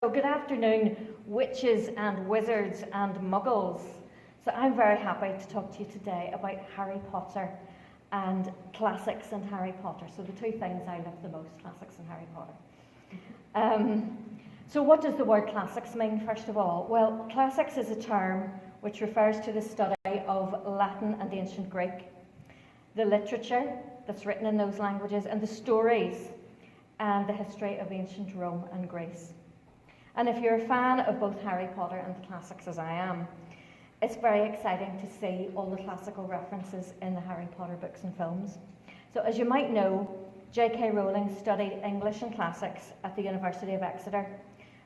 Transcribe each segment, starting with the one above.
So good afternoon, witches and wizards and muggles. So I'm very happy to talk to you today about Harry Potter and classics and Harry Potter. So the two things I love the most, classics and Harry Potter. So what does the word classics mean, first of all? Well, classics is a term which refers to the study of Latin and ancient Greek, the literature that's written in those languages, and the stories and the history of ancient Rome and Greece. And if you're a fan of both Harry Potter and the classics as I am, it's very exciting to see all the classical references in the Harry Potter books and films. So as you might know, J.K. Rowling studied English and classics at the University of Exeter.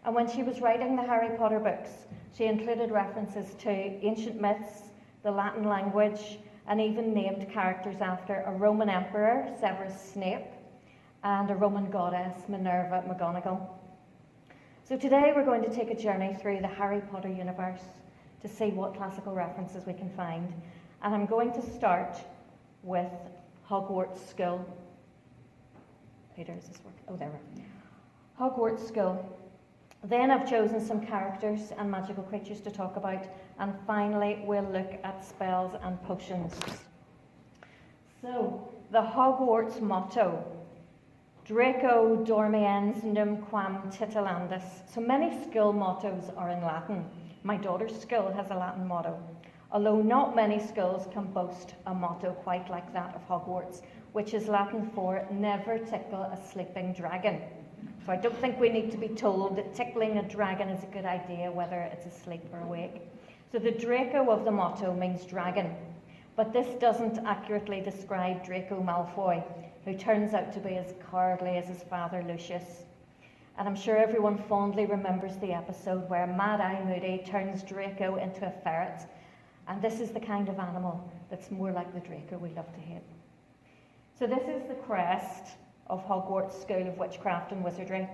And when she was writing the Harry Potter books, she included references to ancient myths, the Latin language, and even named characters after a Roman emperor, Severus Snape, and a Roman goddess, Minerva McGonagall. So today we're going to take a journey through the Harry Potter universe to see what classical references we can find. And I'm going to start with Hogwarts School. Peter, does this work? Oh, there we are. Hogwarts School. Then I've chosen some characters and magical creatures to talk about. And finally, we'll look at spells and potions. So, the Hogwarts motto. Draco dormiens numquam titilandus. So many school mottos are in Latin. My daughter's school has a Latin motto, although not many schools can boast a motto quite like that of Hogwarts, which is Latin for never tickle a sleeping dragon. So I don't think we need to be told that tickling a dragon is a good idea, whether it's asleep or awake. So the Draco of the motto means dragon, but this doesn't accurately describe Draco Malfoy, who turns out to be as cowardly as his father Lucius. And I'm sure everyone fondly remembers the episode where Mad Eye Moody turns Draco into a ferret. And this is the kind of animal that's more like the Draco we love to hate. So this is the crest of Hogwarts School of Witchcraft and Wizardry.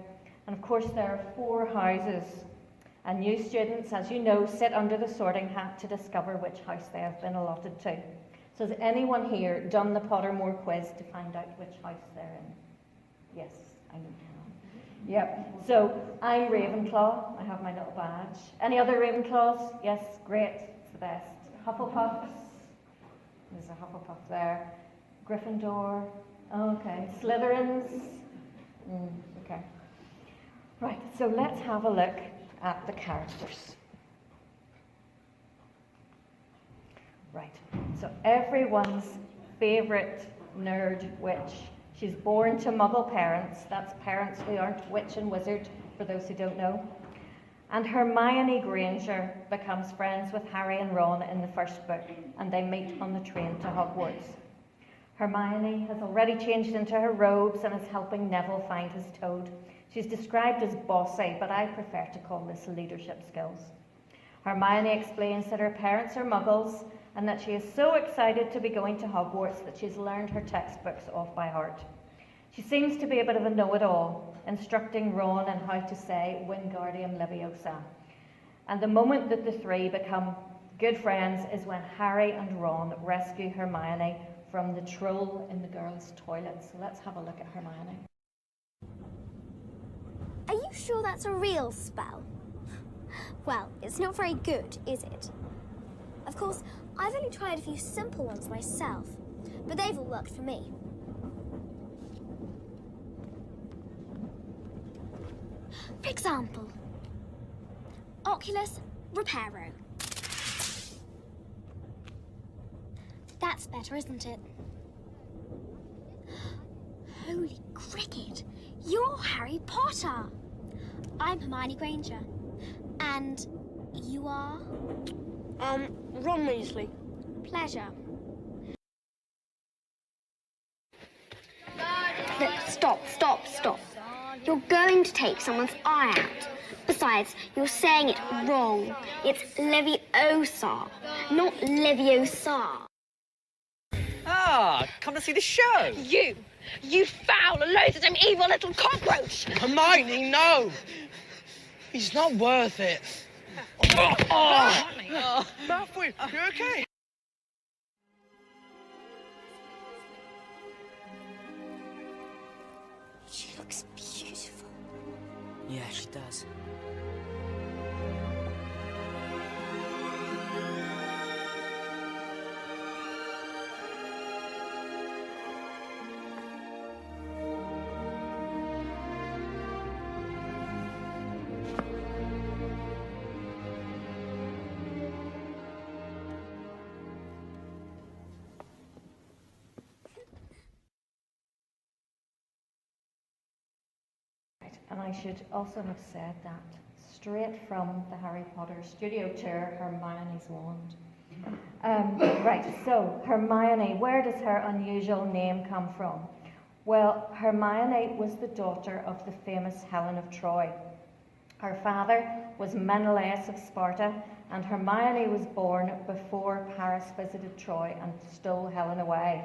And of course there are 4 houses. And new students, as you know, sit under the sorting hat to discover which house they have been allotted to. So has anyone here done the Pottermore quiz to find out which house they're in? Yes, I know. Yep. So I'm Ravenclaw. I have my little badge. Any other Ravenclaws? Yes, great. It's the best. Hufflepuffs. There's a Hufflepuff there. Gryffindor. Okay. Slytherins. Okay. Right. So let's have a look at the characters. Right, so everyone's favourite nerd witch. She's born to Muggle parents. That's parents who aren't witch and wizard, for those who don't know. And Hermione Granger becomes friends with Harry and Ron in the first book, and they meet on the train to Hogwarts. Hermione has already changed into her robes and is helping Neville find his toad. She's described as bossy, but I prefer to call this leadership skills. Hermione explains that her parents are Muggles, and that she is so excited to be going to Hogwarts that she's learned her textbooks off by heart. She seems to be a bit of a know-it-all, instructing Ron on how to say Wingardium Leviosa. And the moment that the three become good friends is when Harry and Ron rescue Hermione from the troll in the girls' toilet. So let's have a look at Hermione. Are you sure that's a real spell? Well, it's not very good, is it? Of course, I've only tried a few simple ones myself, but they've all worked for me. For example, Oculus Reparo. That's better, isn't it? Holy cricket! You're Harry Potter! I'm Hermione Granger. And you are? Ron Weasley. Pleasure. Look, stop. You're going to take someone's eye out. Besides, you're saying it wrong. It's Leviosa, not Leviosa. Ah, come to see the show. You foul, loathsome, evil little cockroach! Hermione, no! He's not worth it. Malfoy, you okay? She looks beautiful. Yeah, she does. I should also have said that straight from the Harry Potter studio tour, Hermione's wand. Right, so Hermione, where does her unusual name come from? Well, Hermione was the daughter of the famous Helen of Troy. Her father was Menelaus of Sparta, and Hermione was born before Paris visited Troy and stole Helen away.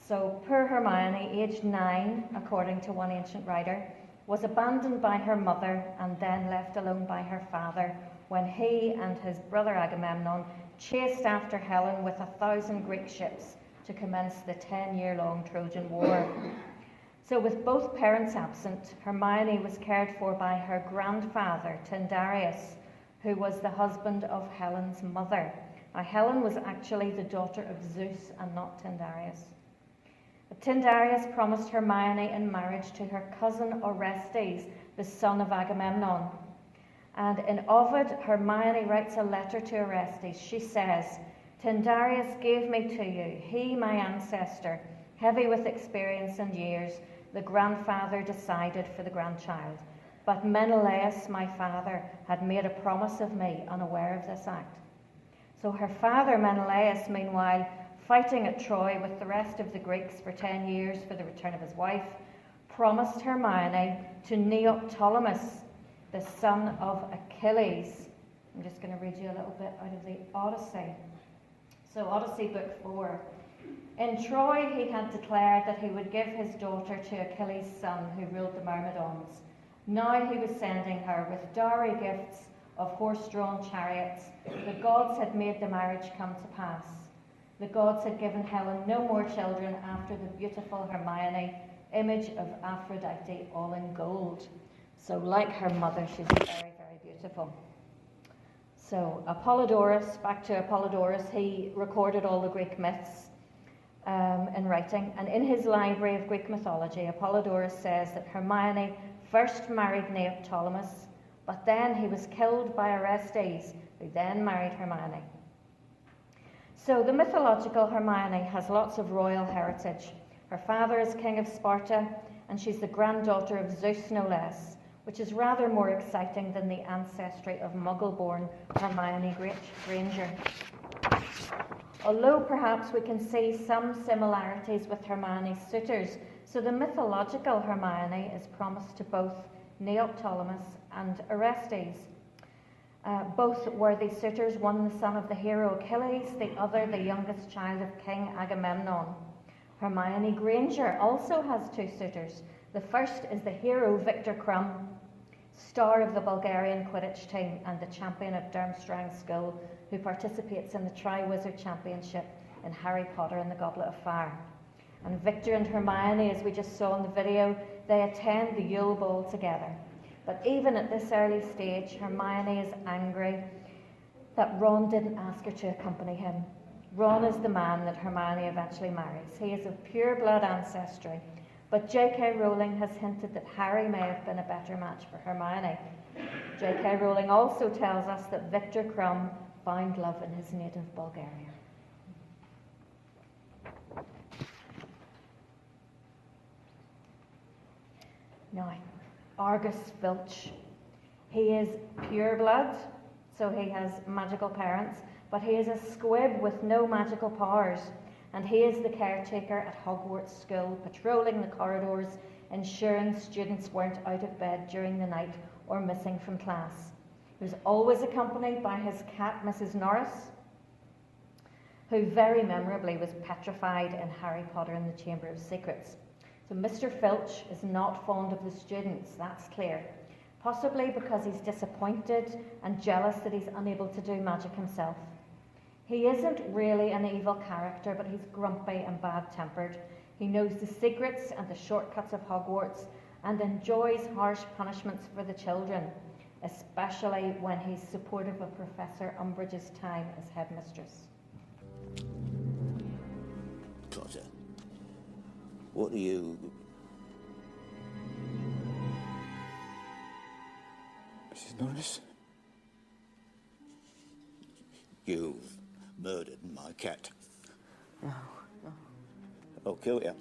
So poor Hermione, aged 9, according to one ancient writer, was abandoned by her mother and then left alone by her father when he and his brother Agamemnon chased after Helen with 1,000 Greek ships to commence the 10-year-long Trojan War. So with both parents absent, Hermione was cared for by her grandfather, Tyndareus, who was the husband of Helen's mother. Now, Helen was actually the daughter of Zeus and not Tyndareus. But Tyndareus promised Hermione in marriage to her cousin Orestes, the son of Agamemnon. And in Ovid, Hermione writes a letter to Orestes. She says, "Tyndareus gave me to you, he my ancestor, heavy with experience and years, the grandfather decided for the grandchild. But Menelaus, my father, had made a promise of me, unaware of this act." So her father, Menelaus, meanwhile, fighting at Troy with the rest of the Greeks for 10 years for the return of his wife, promised Hermione to Neoptolemus, the son of Achilles. I'm just going to read you a little bit out of the Odyssey. So Odyssey book 4. In Troy, he had declared that he would give his daughter to Achilles' son, who ruled the Myrmidons. Now he was sending her with dowry gifts of horse-drawn chariots. The gods had made the marriage come to pass. The gods had given Helen no more children after the beautiful Hermione, image of Aphrodite, all in gold. So like her mother, she's very, very beautiful. So Apollodorus, back to Apollodorus, he recorded all the Greek myths in writing. And in his library of Greek mythology, Apollodorus says that Hermione first married Neoptolemus, but then he was killed by Orestes, who then married Hermione. So the mythological Hermione has lots of royal heritage. Her father is king of Sparta, and she's the granddaughter of Zeus, no less, which is rather more exciting than the ancestry of Muggle-born Hermione Granger. Although perhaps we can see some similarities with Hermione's suitors, so the mythological Hermione is promised to both Neoptolemus and Orestes. Both worthy suitors, one the son of the hero Achilles, the other the youngest child of King Agamemnon. Hermione Granger also has two suitors. The first is the hero Victor Crumb, star of the Bulgarian Quidditch team and the champion of Durmstrang School, who participates in the Triwizard Championship in Harry Potter and the Goblet of Fire. And Victor and Hermione, as we just saw in the video, they attend the Yule Ball together. But even at this early stage, Hermione is angry that Ron didn't ask her to accompany him. Ron is the man that Hermione eventually marries. He is of pure blood ancestry, but J.K. Rowling has hinted that Harry may have been a better match for Hermione. J.K. Rowling also tells us that Victor Crumb found love in his native Bulgaria. Now, Argus Filch. He is pure blood, so he has magical parents, but he is a squib with no magical powers, and he is the caretaker at Hogwarts School, patrolling the corridors, ensuring students weren't out of bed during the night or missing from class. He was always accompanied by his cat, Mrs. Norris, who very memorably was petrified in Harry Potter and the Chamber of Secrets. So Mr. Filch is not fond of the students, that's clear. Possibly because he's disappointed and jealous that he's unable to do magic himself. He isn't really an evil character, but he's grumpy and bad-tempered. He knows the secrets and the shortcuts of Hogwarts and enjoys harsh punishments for the children, especially when he's supportive of Professor Umbridge's time as headmistress. Potter, what are you... Mrs. Norris? You've murdered my cat. No, no. I'll kill you.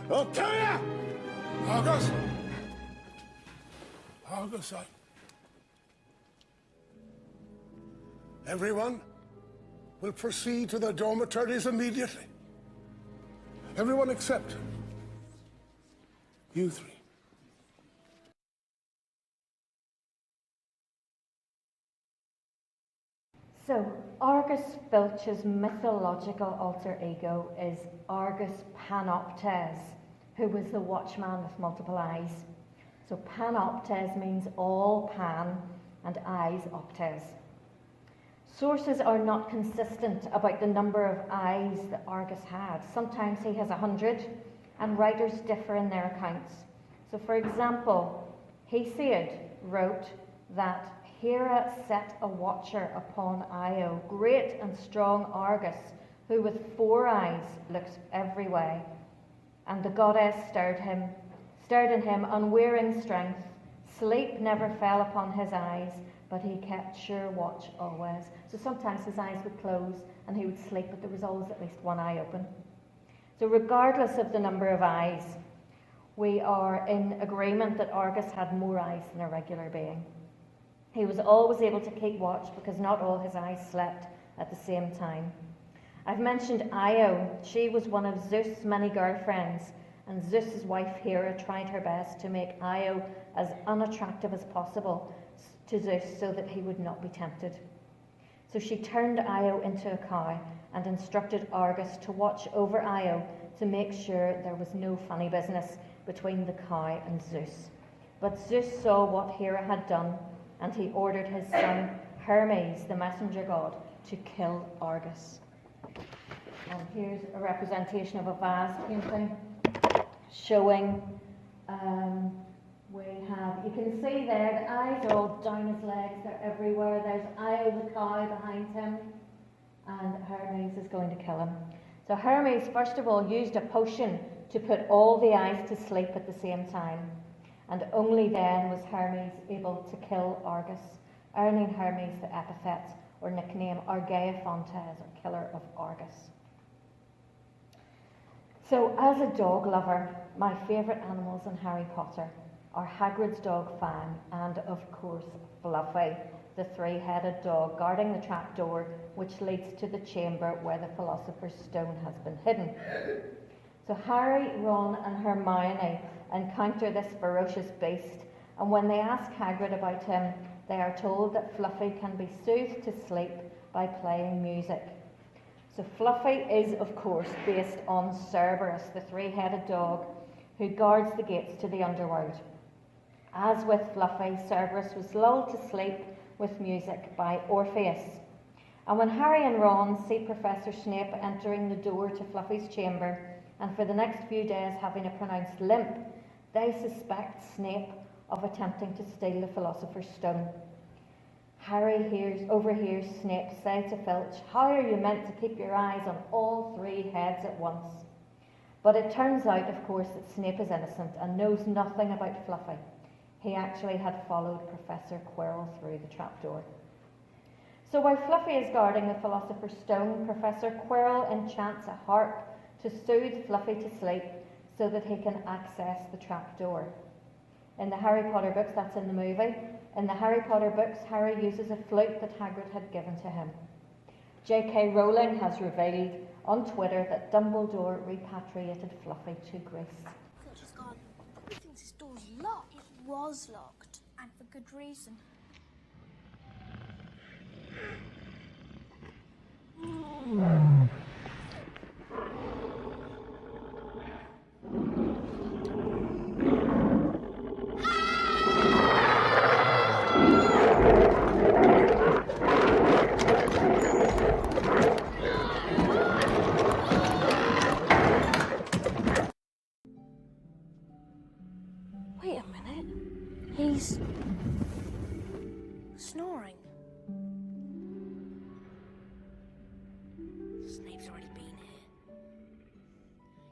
I'll kill you! Argus? Argus, Everyone will proceed to their dormitories immediately. Everyone except you three. So, Argus Filch's mythological alter ego is Argus Panoptes, who was the watchman with multiple eyes. So Panoptes means all pan and eyes optes. Sources are not consistent about the number of eyes that Argus had. Sometimes he has 100, and writers differ in their accounts. So for example, Hesiod wrote that Hera set a watcher upon Io, great and strong Argus, who with 4 eyes looks every way. And the goddess stirred in him unwearying strength. Sleep never fell upon his eyes, but he kept sure watch always. So sometimes his eyes would close and he would sleep, but there was always at least one eye open. So regardless of the number of eyes, we are in agreement that Argus had more eyes than a regular being. He was always able to keep watch because not all his eyes slept at the same time. I've mentioned Io. She was one of Zeus' many girlfriends, and Zeus' wife Hera tried her best to make Io as unattractive as possible to Zeus so that he would not be tempted. So she turned Io into a cow and instructed Argus to watch over Io to make sure there was no funny business between the cow and Zeus. But Zeus saw what Hera had done, and he ordered his son Hermes, the messenger god, to kill Argus. And here's a representation of a vase painting showing, you can see there, the eyes are all down his legs, they're everywhere. There's Io the cow behind him, and Hermes is going to kill him. So Hermes, first of all, used a potion to put all the eyes to sleep at the same time. And only then was Hermes able to kill Argus, earning Hermes the epithet or nickname Argeiafontes, or killer of Argus. So as a dog lover, my favourite animals in Harry Potter are Hagrid's dog Fang and, of course, Fluffy, the 3-headed dog guarding the trapdoor which leads to the chamber where the Philosopher's Stone has been hidden. So Harry, Ron and Hermione encounter this ferocious beast, and when they ask Hagrid about him, they are told that Fluffy can be soothed to sleep by playing music. So Fluffy is, of course, based on Cerberus, the 3-headed dog who guards the gates to the underworld. As with Fluffy, Cerberus was lulled to sleep with music by Orpheus. And when Harry and Ron see Professor Snape entering the door to Fluffy's chamber, and for the next few days having a pronounced limp, they suspect Snape of attempting to steal the Philosopher's Stone. Harry overhears Snape say to Filch, "How are you meant to keep your eyes on all 3 heads at once?" But it turns out, of course, that Snape is innocent and knows nothing about Fluffy. He actually had followed Professor Quirrell through the trapdoor. So while Fluffy is guarding the Philosopher's Stone, Professor Quirrell enchants a harp to soothe Fluffy to sleep so that he can access the trapdoor. In the Harry Potter books, that's in the movie, in the Harry Potter books, Harry uses a flute that Hagrid had given to him. J.K. Rowling has revealed on Twitter that Dumbledore repatriated Fluffy to Greece. Filch is gone. He thinks his door's locked. It was locked, and for good reason. Wait a minute. He's snoring. Snape's already been here.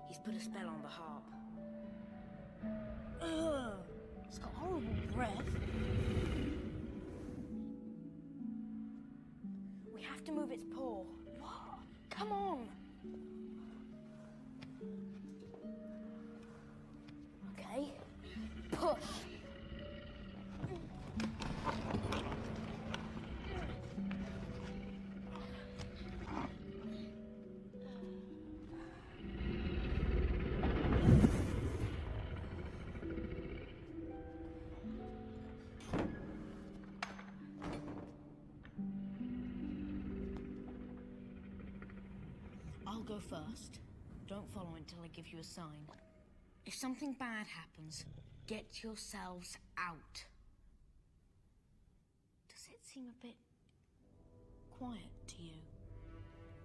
He's put a spell on the harp. Ugh. It's got horrible breath. We have to move its paw. What? Come on. Okay. go first. Don't follow until I give you a sign. If something bad happens, get yourselves out. Does it seem a bit quiet to you?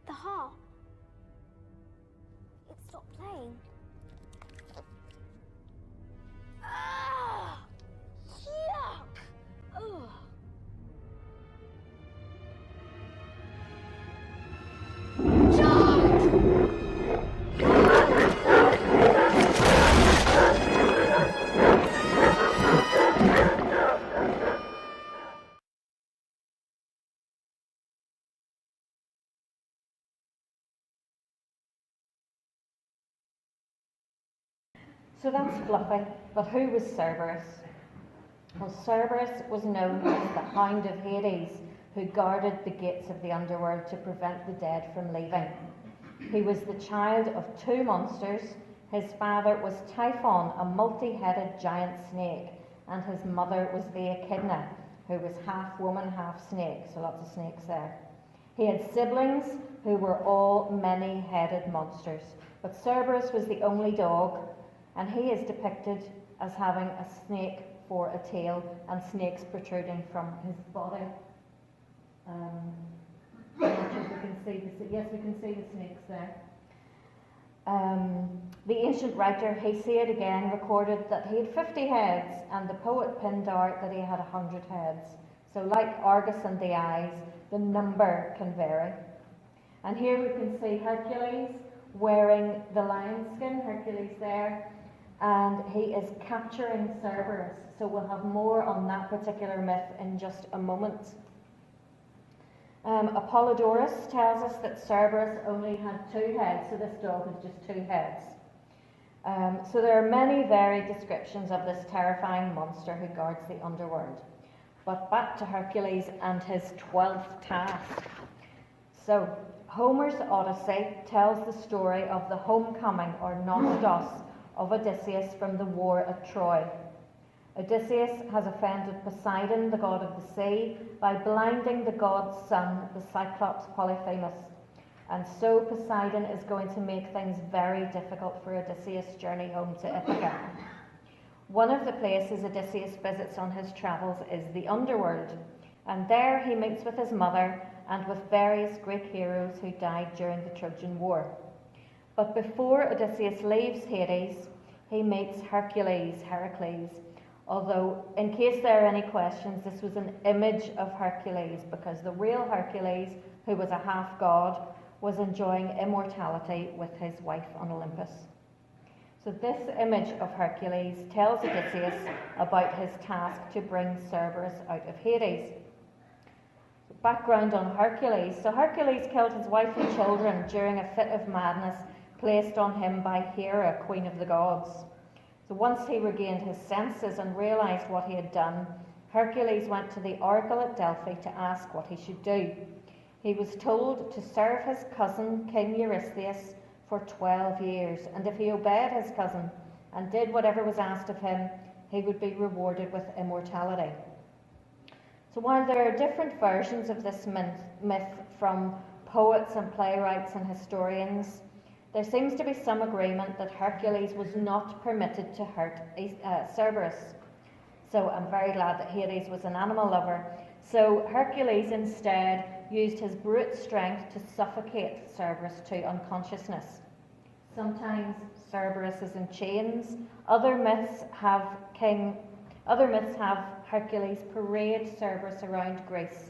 The harp. It stopped playing. Ah! Yuck! Ugh. So that's fluffy, but who was Cerberus? Well, Cerberus was known as the Hound of Hades, who guarded the gates of the underworld to prevent the dead from leaving. He was the child of two monsters. His father was Typhon, a multi-headed giant snake, and his mother was the Echidna, who was half woman, half snake, so lots of snakes there. He had siblings who were all many-headed monsters, but Cerberus was the only dog, and he is depicted as having a snake for a tail and snakes protruding from his body. I'm not sure if we can see the, yes, we can see the snakes there. The ancient writer Hesiod again recorded that he had 50 heads, and the poet Pindar that he had 100 heads. So like Argus and the eyes, the number can vary. And here we can see Hercules wearing the lion skin, Hercules there, and he is capturing Cerberus. So we'll have more on that particular myth in just a moment. Apollodorus tells us that Cerberus only had 2 heads, so this dog has just 2 heads. So there are many varied descriptions of this terrifying monster who guards the underworld. But back to Hercules and his 12th task. So Homer's Odyssey tells the story of the homecoming, or nostos, of Odysseus from the war at Troy. Odysseus has offended Poseidon, the god of the sea, by blinding the god's son, the Cyclops Polyphemus. And so Poseidon is going to make things very difficult for Odysseus' journey home to Ithaca. One of the places Odysseus visits on his travels is the underworld, and there he meets with his mother and with various Greek heroes who died during the Trojan War. But before Odysseus leaves Hades, he meets Hercules, although in case there are any questions, this was an image of Hercules, because the real Hercules, who was a half-god, was enjoying immortality with his wife on Olympus. So this image of Hercules tells Odysseus about his task to bring Cerberus out of Hades. Background on Hercules. So Hercules killed his wife and children during a fit of madness placed on him by Hera, queen of the gods. So once he regained his senses and realized what he had done, Hercules went to the oracle at Delphi to ask what he should do. He was told to serve his cousin, King Eurystheus, for 12 years, and if he obeyed his cousin and did whatever was asked of him, he would be rewarded with immortality. So while there are different versions of this myth from poets and playwrights and historians, there seems to be some agreement that Hercules was not permitted to hurt Cerberus. So I'm very glad that Hades was an animal lover. So Hercules instead used his brute strength to suffocate Cerberus to unconsciousness. Sometimes Cerberus is in chains. Other myths have Hercules parade Cerberus around Greece.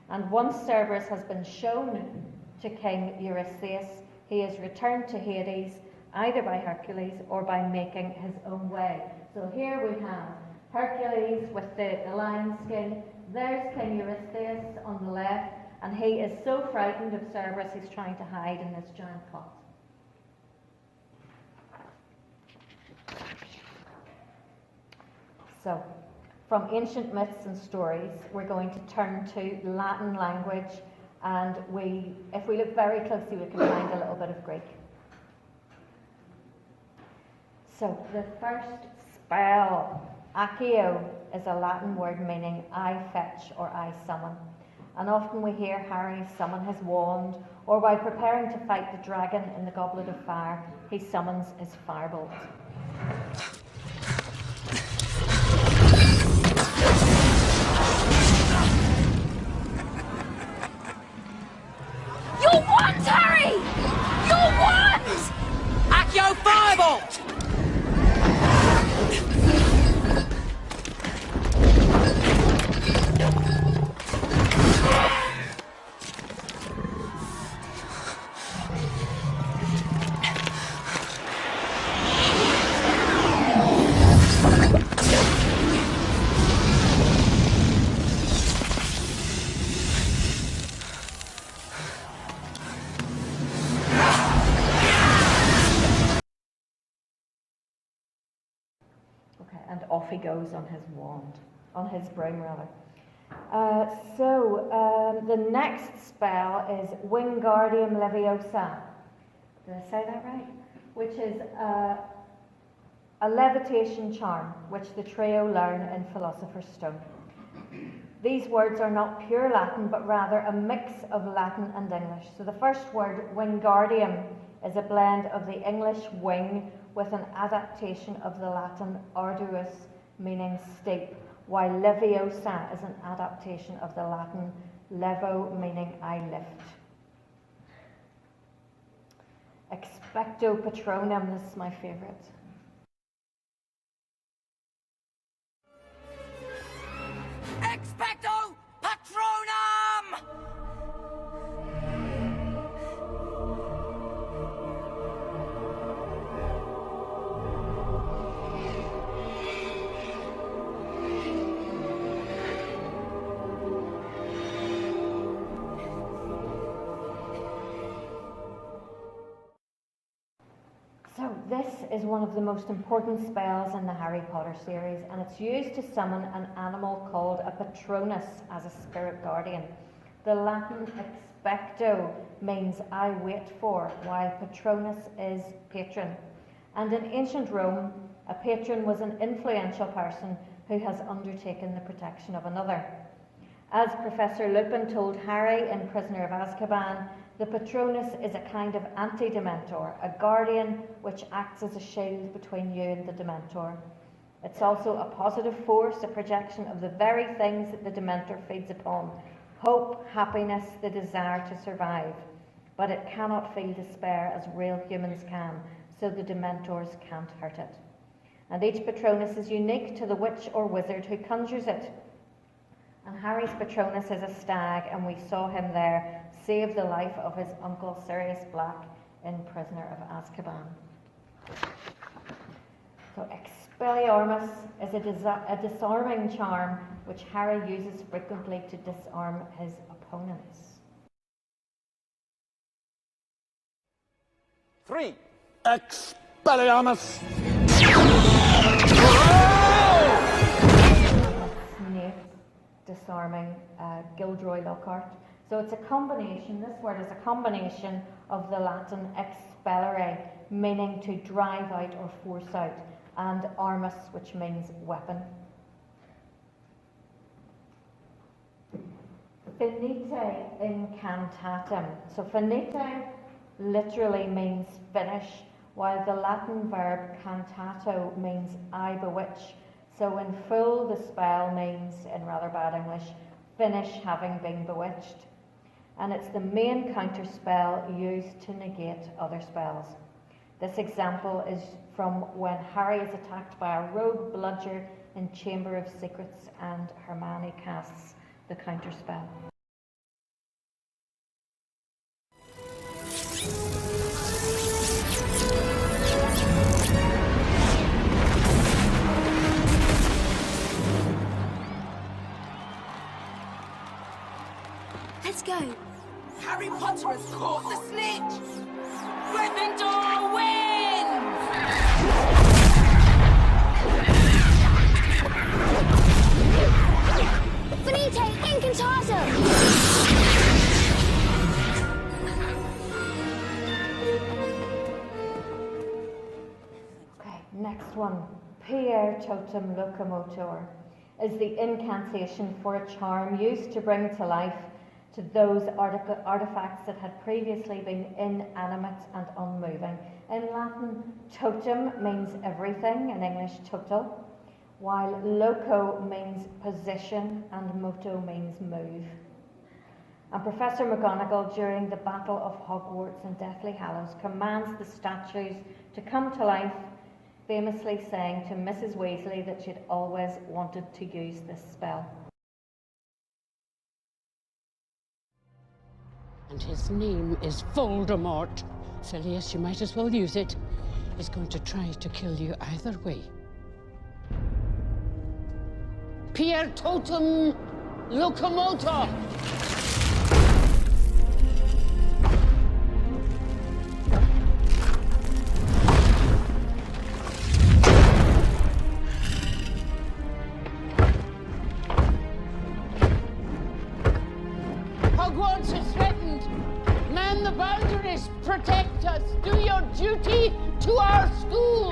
And once Cerberus has been shown to King Eurystheus, he is returned to Hades either by Hercules or by making his own way. So here we have Hercules with the lion skin. There's King Eurystheus on the left, and he is so frightened of Cerberus he's trying to hide in this giant pot. So, from ancient myths and stories, we're going to turn to Latin language, and if we look very closely, we can find a little bit of Greek. So, the first spell, accio, is a Latin word meaning I fetch or I summon. and often we hear Harry summon his wand, or while preparing to fight the dragon in the Goblet of Fire, he summons his firebolt. Your wand, Harry! Your wand! Accio Firebolt! And off he goes on his wand, on his broom rather. The next spell is Wingardium Leviosa. Did I say that right? Which is a levitation charm, which the trio learn in Philosopher's Stone. These words are not pure Latin, but rather a mix of Latin and English. So the first word, Wingardium, is a blend of the English wing with an adaptation of the Latin arduus, meaning steep, while Leviosa is an adaptation of the Latin levo, meaning I lift. Expecto Patronum, this is my favourite. Expecto Patronum! So this is one of the most important spells in the Harry Potter series, and it's used to summon an animal called a Patronus as a spirit guardian. The Latin expecto means I wait for, while Patronus is patron. And in ancient Rome, a patron was an influential person who has undertaken the protection of another. As Professor Lupin told Harry in Prisoner of Azkaban, the Patronus is a kind of anti-Dementor, a guardian which acts as a shield between you and the Dementor. It's also a positive force, a projection of the very things that the Dementor feeds upon: hope, happiness, the desire to survive. But it cannot feel despair as real humans can, so the Dementors can't hurt it. And each Patronus is unique to the witch or wizard who conjures it. And Harry's Patronus is a stag, and we saw him there save the life of his uncle Sirius Black in Prisoner of Azkaban. So Expelliarmus is a disarming charm which Harry uses frequently to disarm his opponents. 3. Expelliarmus! Snape disarming Gilderoy Lockhart. So it's a combination, this word is a combination of the Latin expellere, meaning to drive out or force out, and armus, which means weapon. Finite incantatem. So finite literally means finish, while the Latin verb cantato means I bewitch. So in full, the spell means, in rather bad English, finish having been bewitched. And it's the main counter spell used to negate other spells. This example is from when Harry is attacked by a rogue bludger in Chamber of Secrets and Hermione casts the counter spell. Let's go. Harry Potter has caught the snitch! Gryffindor wins! Finite incantatem! Okay, next one. Pierre Totem locomotor is the incantation for a charm used to bring to life to those artifacts that had previously been inanimate and unmoving. In Latin, totem means everything, in English total, while loco means position and moto means move. And Professor McGonagall, during the Battle of Hogwarts and Deathly Hallows, commands the statues to come to life, famously saying to Mrs. Weasley that she'd always wanted to use this spell. And his name is Voldemort. Phileas, you might as well use it. He's going to try to kill you either way. Pierre Totem Locomotor! Hogwarts is threatened. Man the boundaries, protect us, do your duty to our school.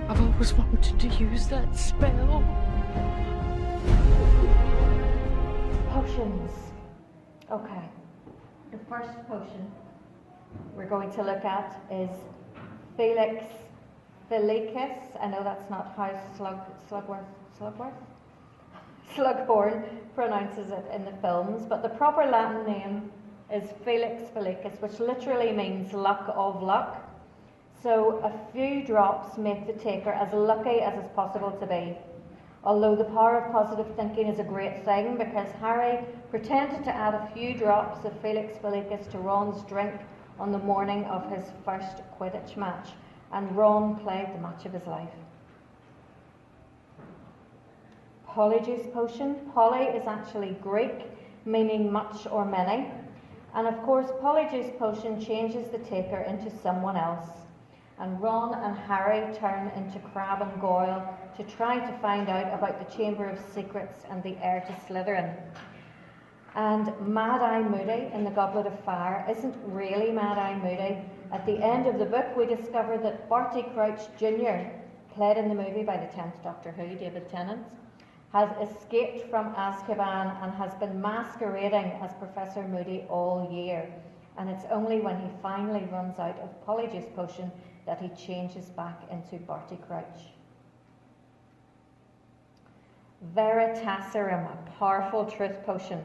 I've always wanted to use that spell. Potions. Okay. The first potion we're going to look at is Felix Felicis. I know that's not how Slughorn pronounces it in the films, but the proper Latin name is Felix Felicis, which literally means luck of luck. So a few drops make the taker as lucky as it's possible to be. Although the power of positive thinking is a great thing, because Harry pretended to add a few drops of Felix Felicis to Ron's drink on the morning of his first Quidditch match, and Ron played the match of his life. Polyjuice potion. Poly is actually Greek, meaning much or many. And of course, Polyjuice potion changes the taker into someone else. And Ron and Harry turn into Crabbe and Goyle to try to find out about the Chamber of Secrets and the heir to Slytherin. And Mad-Eye Moody in the Goblet of Fire isn't really Mad-Eye Moody. At the end of the book, we discover that Barty Crouch Jr., played in the movie by the 10th Doctor Who, David Tennant, has escaped from Azkaban and has been masquerading as Professor Moody all year. And it's only when he finally runs out of Polyjuice potion that he changes back into Barty Crouch. Veritaserum, a powerful truth potion.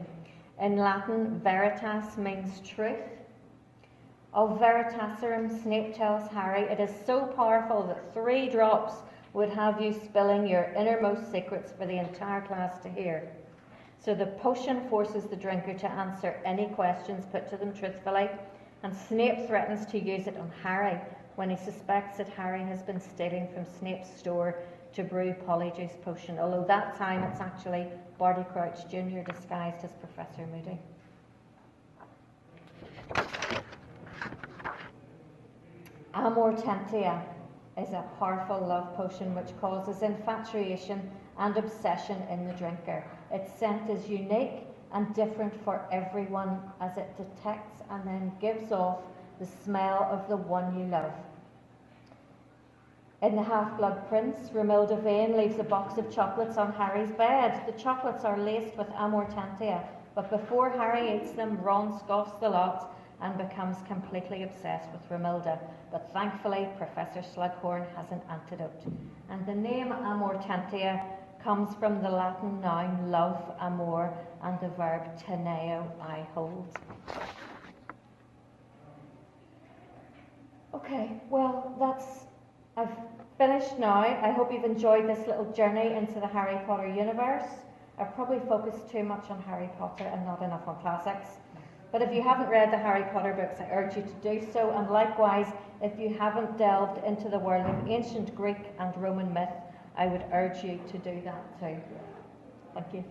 In Latin, veritas means truth. Of Veritaserum, Snape tells Harry it is so powerful that 3 drops would have you spilling your innermost secrets for the entire class to hear. So the potion forces the drinker to answer any questions put to them truthfully, and Snape threatens to use it on Harry when he suspects that Harry has been stealing from Snape's store to brew Polyjuice potion, although that time it's actually Barty Crouch Jr. disguised as Professor Moody. Amortentia is a powerful love potion which causes infatuation and obsession in the drinker. Its scent is unique and different for everyone as it detects and then gives off the smell of the one you love. In The Half-Blood Prince, Romilda Vane leaves a box of chocolates on Harry's bed. The chocolates are laced with amortentia, but before Harry eats them, Ron scoffs the lot and becomes completely obsessed with Romilda. But thankfully, Professor Slughorn has an antidote. And the name amortentia comes from the Latin noun love, amor, and the verb teneo, I hold. Okay, well, I've finished now. I hope you've enjoyed this little journey into the Harry Potter universe. I've probably focused too much on Harry Potter and not enough on classics. But if you haven't read the Harry Potter books, I urge you to do so. And likewise, if you haven't delved into the world of ancient Greek and Roman myth, I would urge you to do that too. Thank you.